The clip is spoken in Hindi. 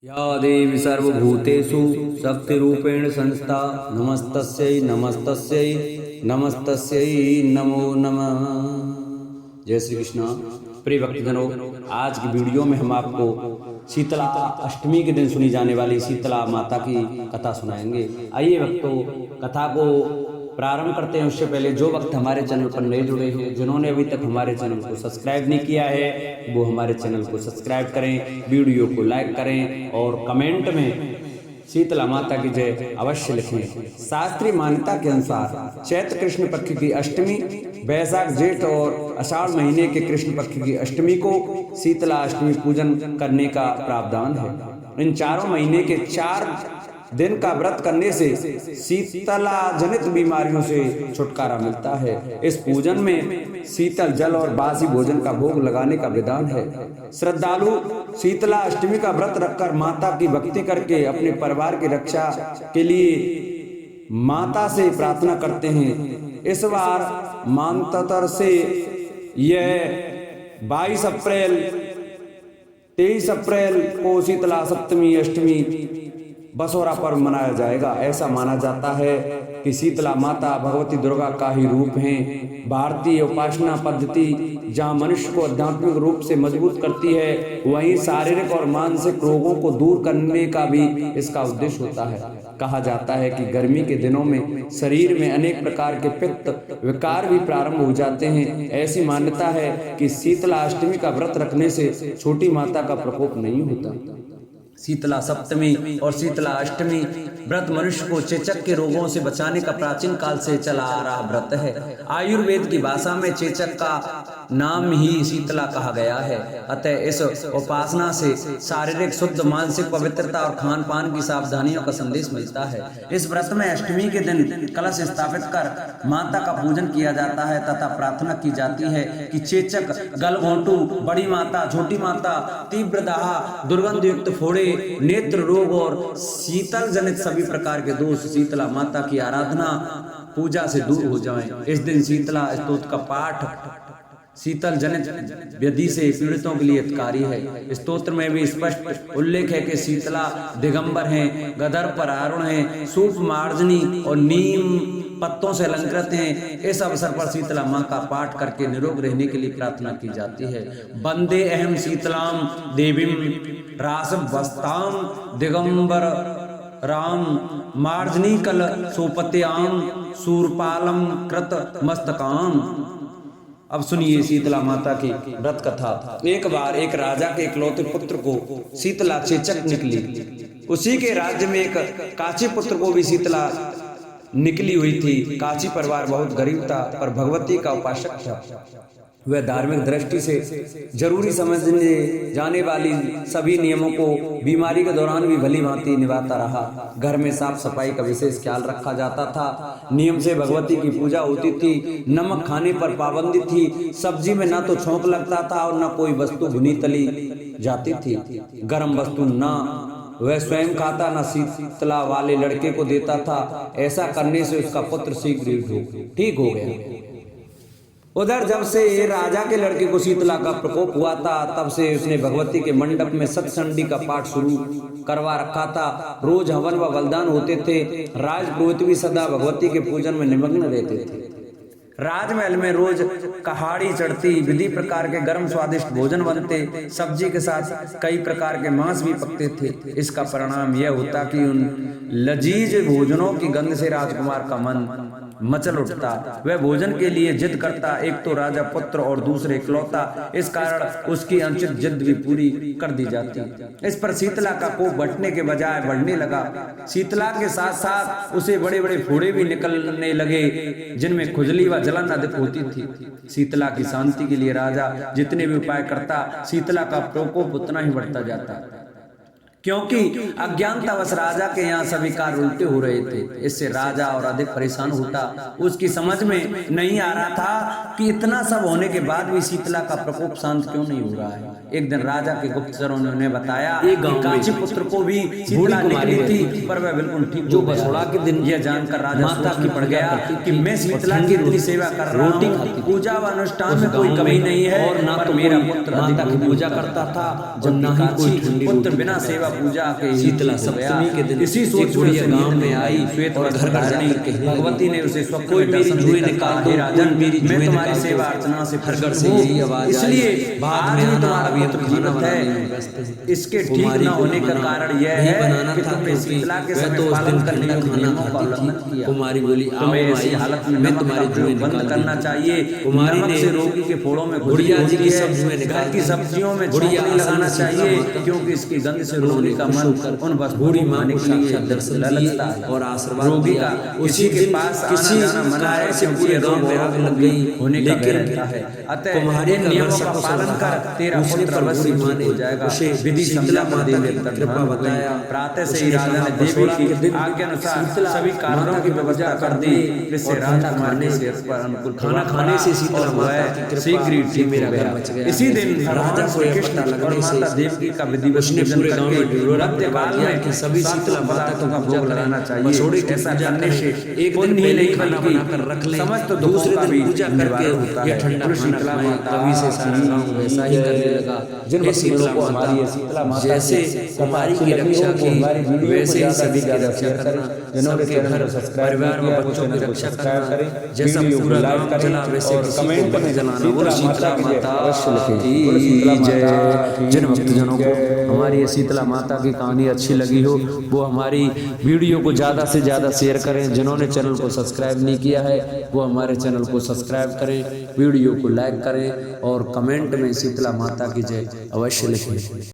या देवी सर्वभूतेषु शक्तिरूपेण संस्था नमस्तस्यै नमस्तस्यै नमस्तस्यै नमो नमः। जय श्री कृष्ण। प्रिय भक्तजनों, आज की वीडियो में हम आपको शीतला अष्टमी के दिन सुनी जाने वाली शीतला माता की कथा सुनाएंगे। आइए भक्तों, कथा को प्रारंभ करते हैं। उससे पहले जो वक्त हमारे चैनल पर नए जुड़े हैं, जिन्होंने अभी तक हमारे चैनल को सब्सक्राइब नहीं किया है, वो हमारे चैनल को सब्सक्राइब करें, वीडियो को लाइक करें और कमेंट में शीतला माता की जय अवश्य लिखें। शास्त्रीय मान्यता के अनुसार चैत्र कृष्ण पक्ष की अष्टमी, वैशाख जेठ और आषाढ़ महीने के कृष्ण पक्ष की अष्टमी को शीतला अष्टमी पूजन करने का प्रावधान है। इन चारों महीने के 4 दिन का व्रत करने से शीतला जनित बीमारियों से छुटकारा मिलता है। इस पूजन में शीतल जल और बासी भोजन का भोग लगाने का विधान है। श्रद्धालु शीतला अष्टमी का व्रत रखकर माता की भक्ति करके अपने परिवार की रक्षा के लिए माता से प्रार्थना करते हैं। इस बार मानतर से यह 22 अप्रैल 23 अप्रैल को शीतला सप्तमी अष्टमी बसोरा पर्व मनाया जाएगा। ऐसा माना जाता है कि शीतला माता भगवती दुर्गा का ही रूप हैं। भारतीय उपासना पद्धति जहाँ मनुष्य को आध्यात्मिक रूप से मजबूत करती है, वहीं शारीरिक और मानसिक रोगों को दूर करने का भी इसका उद्देश्य होता है। कहा जाता है कि गर्मी के दिनों में शरीर में अनेक प्रकार के पित्त विकार भी प्रारंभ हो जाते हैं। ऐसी मान्यता है कि शीतला अष्टमी का व्रत रखने से छोटी माता का प्रकोप नहीं होता। शीतला सप्तमी और शीतला अष्टमी व्रत मनुष्य को चेचक के रोगों से बचाने का प्राचीन काल से चला आ रहा व्रत है। आयुर्वेद की भाषा में चेचक का नाम ही शीतला कहा गया है। अतः इस उपासना से शारीरिक शुद्ध, मानसिक पवित्रता और खान पान की सावधानियों का संदेश मिलता है। इस व्रत में अष्टमी के दिन कलश स्थापित कर माता का पूजन किया जाता है तथा प्रार्थना की जाती है कि चेचक, गलघोंटू, बड़ी माता, छोटी माता, तीव्र दाह, दुर्गंध युक्त फोड़े, नेत्र रोग और शीतल जनित सभी प्रकार के दोष स्तोत्र माता की आराधना पूजा से दूर हो जाएं। इस दिन शीतला स्तोत्र का पाठ शीतल जनित व्याधि से पीड़ितों के लिए हितकारी है। स्तोत्र में भी स्पष्ट उल्लेख है कि शीतला दिगंबर हैं, गदर पर आरुण हैं, सूप मार्जनी और नीम पत्तों से अलंकृत हैं। इस अवसर पर शीतला मां का पाठ करके निरोग रहने के लिए प्रार्थना की जाती है। वंदे अहम शीतलाम देवीम रासवस्ताम दिगंबर राम मार्जनी कल सोपत्याम सूरपालम कृत मस्तकाम। अब सुनिए शीतला माता की व्रत कथा। एक बार एक राजा के इकलौते पुत्र को शीतला चेचक निकली। उसी के राज्य में एक काची पुत्र को भी शीतला निकली हुई थी। काची परिवार बहुत गरीब था, पर भगवती का उपासक था। वह धार्मिक दृष्टि से जरूरी समझने जाने वाली सभी नियमों को बीमारी के दौरान भी भली भांति निभाता रहा। घर में साफ सफाई का विशेष ख्याल रखा जाता था। नियम से भगवती की पूजा होती थी। नमक खाने पर पाबंदी थी। सब्जी में ना तो छौंक लगता था और न कोई वस्तु भुनी तली जाती थी। गर्म वस्तु ना वह स्वयं खाता, न शीतला वाले लड़के को देता था। ऐसा करने से उसका पुत्र शीघ्र ठीक हो गया। उधर जब से राजा के लड़के को शीतला का प्रकोप हुआ था, तब से उसने भगवती के मंडप में सतचंडी का पाठ शुरू करवा रखा था। रोज हवन व बलिदान होते थे। राजपुरोहित भी सदा भगवती के पूजन में निमग्न रहते थे। राजमहल में रोज कहाड़ी चढ़ती, विधि प्रकार के गर्म स्वादिष्ट भोजन बनते, सब्जी के साथ कई प्रकार के मांस भी पकते थे। इसका परिणाम यह होता कि उन लजीज भोजनों की गंध से राजकुमार का मन मचल उठता। वह भोजन के लिए जिद करता। एक तो राजा पुत्र और दूसरे इकलौता, इस कारण उसकी अनुचित जिद भी पूरी कर दी जाती। इस पर शीतला का कोप बढ़ने के बजाय बढ़ने लगा। शीतला के साथ साथ उसे बड़े बड़े फोड़े भी निकलने लगे, जिनमें खुजली व जलन अधिक होती थी। शीतला की शांति के लिए राजा जितने भी उपाय करता, शीतला का प्रकोप उतना ही बढ़ता जाता, क्योंकि अज्ञानतावश राजा के यहाँ सभी कार्य उल्टे हो रहे थे। इससे राजा और अधिक परेशान होता। उसकी समझ में नहीं आ रहा था कि इतना सब होने के बाद भी शीतला का प्रकोप शांत क्यों नहीं हो रहा है। एक दिन राजा के गुप्तचरों ने उन्हें बताया कि कांची पुत्र को भी शीतला निकली थी, पर वह बिल्कुल ठीक जो बसोड़ा के दिन यह जानकर राजा माता की पड़ गया कि मैं शीतला की इतनी सेवा कर रहा हूँ, पूजा व अनुष्ठान में कोई कमी नहीं है, और ना तो मेरा पुत्र माता की पूजा करता था, जब ना ही कोई पुत्र बिना सेवा पूजा के शीतला सप्तमी के दिन इसी सोच बुढ़िया गांव में आई श्वेत और घर घर जाकर कहने लगी, भगवती ने उसे स्वप्न कोई में मेरी दर्शन जुएं देकर निकाल कहा, दो, हे राजन, कोई मेरी मैं जुएं तुम्हारी निकाल सेवा दो। अर्चना से हर घर प्रसन्न से हूँ। यही आवाज आई, इसलिए बाद आज में भी आना, तुम्हारा अभी हम पुत्र खाना जीवित बनाने में है। व्यस्त हैं। इसके ठीक कुमारी न को होने का बनाना कारण यह नहीं है बनाना कि था तुमने क्योंकि शीतला के वह समय तो उस पालन दिन करने ठंडा योग्य खाना नियमों का खाती उल्लंघन थी। किया। कुमारी बोली, आओ तुम्हें ऐसी माई, हालत में मैं नमक तुम्हारी का जुएं प्रयोग बंद निकाल करना दूंगी। चाहिए। कुमारी नमक ने से रोगी के फोड़ों में बुढ़िया जी की सब जुएं घर निकाल की दी। सब्जियों में बुढ़िया छौंक नहीं लगाना आसानी से चाहिए, माता क्योंकि इसकी गंध से उन्होंने रोगी का खुश मन होकर उन वस्तुओं बूढ़ी को माँ खाने को के लिए साक्षात दर्शन दिए ललचता है। और आशीर्वाद रोगी दिया। का उसी के दिन पास किसी आना जाना मना है, कारण से क्योंकि पूरे ये गांव में आग लग गई, होने का भय लेकिन रहता है। अतः कुम्हारी इन का नियमों घर का सकुशल पालन रहा। कर तेरा दूसरे पुत्र पर अवश्य बूढ़ी माँ ठीक ने हो जाएगा। उसे विधि शीतला समझा माता देवी की तक कृपा धन हो गई। बताया। प्रातः से उसने ही राजा कहा, ने देवी बसोड़ा के की दिन आज्ञा अनुसार शीतला सभी कारणों माता की की व्यवस्था पूजा कर कर दी, दी जिससे और राजकुमार खाने के सेहत पर अनुकूल खाना प्रभाव खाने से शीतला और माता वह की कृपा शीघ्र ही से ठीक मेरा हो घर गया। बच गया। इसी दिन राजा भगवान को श्री यह कृष्ण पता और लगने से माता देवकी का विधिवत उसने पूजन पूरे गांव में करके ढिंढोरा मध्य पिटवा काल दिया में कि सभी सात शीतला माता पदार्थों की का पूजा भोग करें। लगाना चाहिए। बसोड़े की ऐसा पूजा करने करें, से एक दिन पुण्य ही पहले नहीं खाना बल्कि बनाकर रख लें, समस्त दुखों दूसरे का दिन भी पूजा करके निवारण होता ये है। ठंडा बोलो खाना शीतला खाएं। माता तभी से सारा गांव वैसा ही करने लगा। जिन हे शीतला भक्तों को हमारी ये माता, शीतला माता जैसे की कुमारी की अच्छी लगी रक्षा हो, वो की हमारी वीडियो को वैसे ही ज़्यादा सभी से की ज़्यादा रक्षा शेयर करना, करें। जिन्होंने सबके चैनल घर को सब्सक्राइब परिवार नहीं में किया, वो बच्चों चैनल की को रक्षा सब्सक्राइब करना, करें, जैसा वीडियो को पूरा लाइक गांव करें जला वैसे और किसी कमेंट को में मत जलाना। शीतला बोलो माता शीतला की जय माता अवश्य लिखें। की बोलो शीतला माता जय। की जिन भक्तजनों को जय। हमारी ये शीतला माता की कहानी अच्छी लगी हो वो हमारी वीडियो को ज़्यादा से ज़्यादा शेयर करें। जिन्होंने चैनल को सब्सक्राइब नहीं किया है वो हमारे चैनल को सब्सक्राइब करें, वीडियो को लाइक करें और कमेंट में शीतला माता की जय अवश्य लिखें।